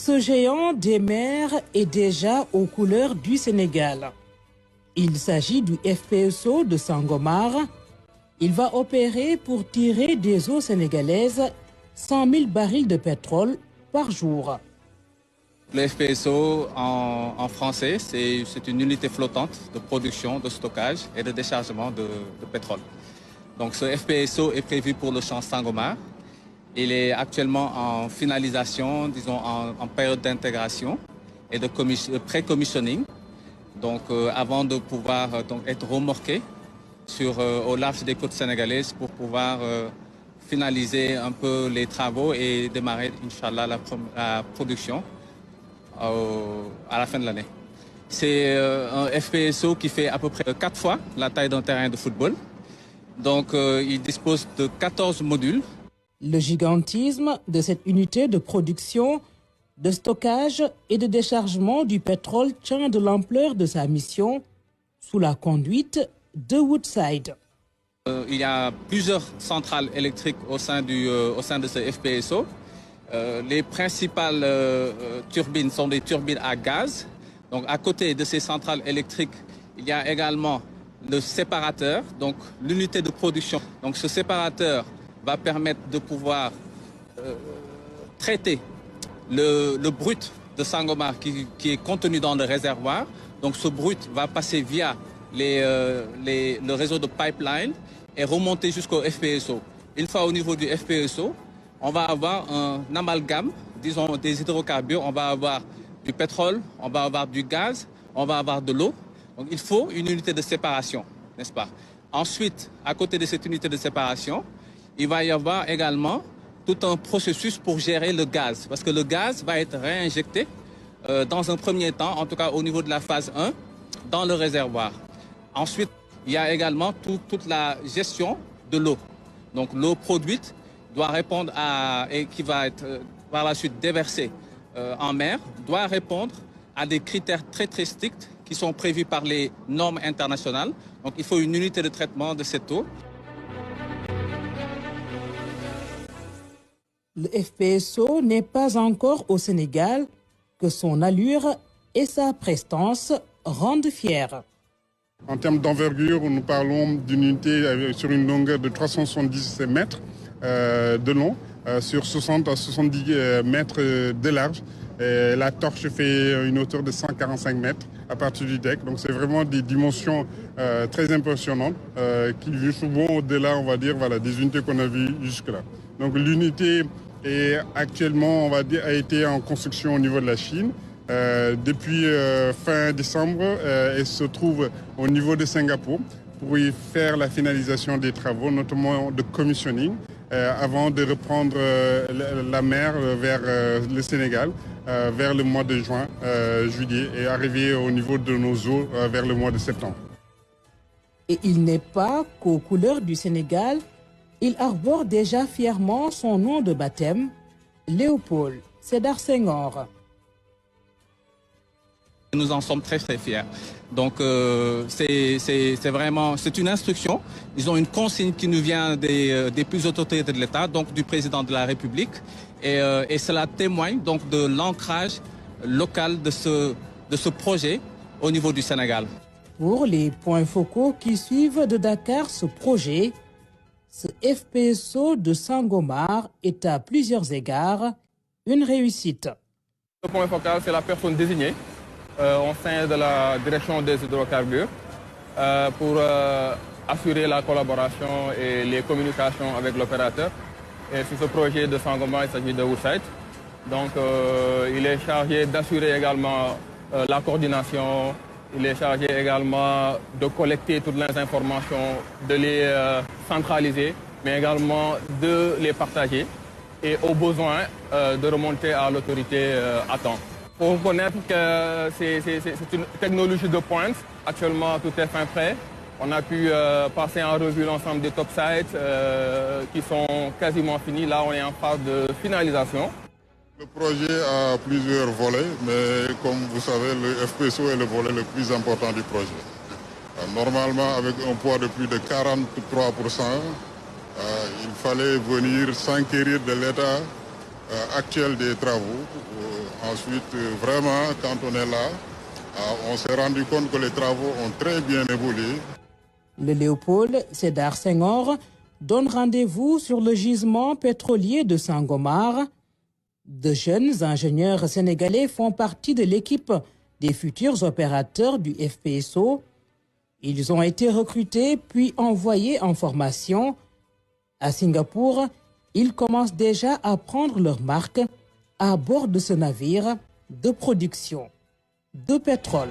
Ce géant des mers est déjà aux couleurs du Sénégal. Il s'agit du FPSO de Sangomar. Il va opérer pour tirer des eaux sénégalaises 100 000 barils de pétrole par jour. Le FPSO en français, c'est une unité flottante de production, de stockage et de déchargement de pétrole. Donc ce FPSO est prévu pour le champ Sangomar. Il est actuellement en finalisation, disons en période d'intégration et de pré-commissioning. Donc avant de pouvoir être remorqué au large des côtes sénégalaises pour pouvoir finaliser un peu les travaux et démarrer, Inch'Allah, la production à la fin de l'année. C'est un FPSO qui fait à peu près 4 fois la taille d'un terrain de football. Donc il dispose de 14 modules. Le gigantisme de cette unité de production, de stockage et de déchargement du pétrole tient de l'ampleur de sa mission sous la conduite de Woodside. Il y a plusieurs centrales électriques au sein de ce FPSO. Les principales turbines sont des turbines à gaz. Donc à côté de ces centrales électriques, il y a également le séparateur, donc l'unité de production. Donc ce séparateur va permettre de pouvoir traiter le brut de Sangomar qui est contenu dans le réservoir. Donc ce brut va passer via le réseau de pipeline et remonter jusqu'au FPSO. Une fois au niveau du FPSO, on va avoir un amalgame, disons des hydrocarbures. On va avoir du pétrole, on va avoir du gaz, on va avoir de l'eau. Donc il faut une unité de séparation, n'est-ce pas? Ensuite, à côté de cette unité de séparation, il va y avoir également tout un processus pour gérer le gaz. Parce que le gaz va être réinjecté dans un premier temps, en tout cas au niveau de la phase 1, dans le réservoir. Ensuite, il y a également toute la gestion de l'eau. Donc l'eau produite doit répondre et qui va être par la suite déversée en mer, doit répondre à des critères très très stricts qui sont prévus par les normes internationales. Donc il faut une unité de traitement de cette eau. Le FPSO n'est pas encore au Sénégal que son allure et sa prestance rendent fier. En termes d'envergure, nous parlons d'une unité sur une longueur de 377 mètres de long, sur 60 à 70 mètres de large. Et la torche fait une hauteur de 145 mètres à partir du deck. Donc c'est vraiment des dimensions très impressionnantes qui vont souvent au-delà, on va dire, voilà, des unités qu'on a vues jusque-là. Donc l'unité est actuellement, on va dire, a été en construction au niveau de la Chine. Depuis fin décembre, elle se trouve au niveau de Singapour pour y faire la finalisation des travaux, notamment de commissioning, avant de reprendre la mer vers le Sénégal vers le mois de juin, juillet, et arriver au niveau de nos eaux vers le mois de septembre. Et il n'est pas qu'aux couleurs du Sénégal, il arbore déjà fièrement son nom de baptême, Léopold Sédar Senghor. Nous en sommes très très fiers. Donc c'est une instruction. Ils ont une consigne qui nous vient des plus autorités de l'État, donc du président de la République, et cela témoigne donc de l'ancrage local de ce projet au niveau du Sénégal. Pour les points focaux qui suivent de Dakar ce projet, ce FPSO de Sangomar est à plusieurs égards une réussite. Le point focal, c'est la personne désignée au sein de la direction des hydrocarbures pour assurer la collaboration et les communications avec l'opérateur. Et sur ce projet de Sangomar, il s'agit de Woodside. Donc il est chargé d'assurer également la coordination. Il est chargé également de collecter toutes les informations, de les centraliser, mais également de les partager et au besoin de remonter à l'autorité à temps. Il faut reconnaître que c'est une technologie de pointe. Actuellement, tout est fin prêt. On a pu passer en revue l'ensemble des topsides qui sont quasiment finis. Là, on est en phase de finalisation. Le projet a plusieurs volets, mais comme vous savez, le FPSO est le volet le plus important du projet. Normalement, avec un poids de plus de 43%, il fallait venir s'enquérir de l'État actuelle des travaux. Ensuite, vraiment, quand on est là, on s'est rendu compte que les travaux ont très bien évolué. Le Léopold Sédar Senghor donne rendez-vous sur le gisement pétrolier de Sangomar. De jeunes ingénieurs sénégalais font partie de l'équipe des futurs opérateurs du FPSO. Ils ont été recrutés puis envoyés en formation. À Singapour, ils commencent déjà à prendre leur marque à bord de ce navire de production de pétrole.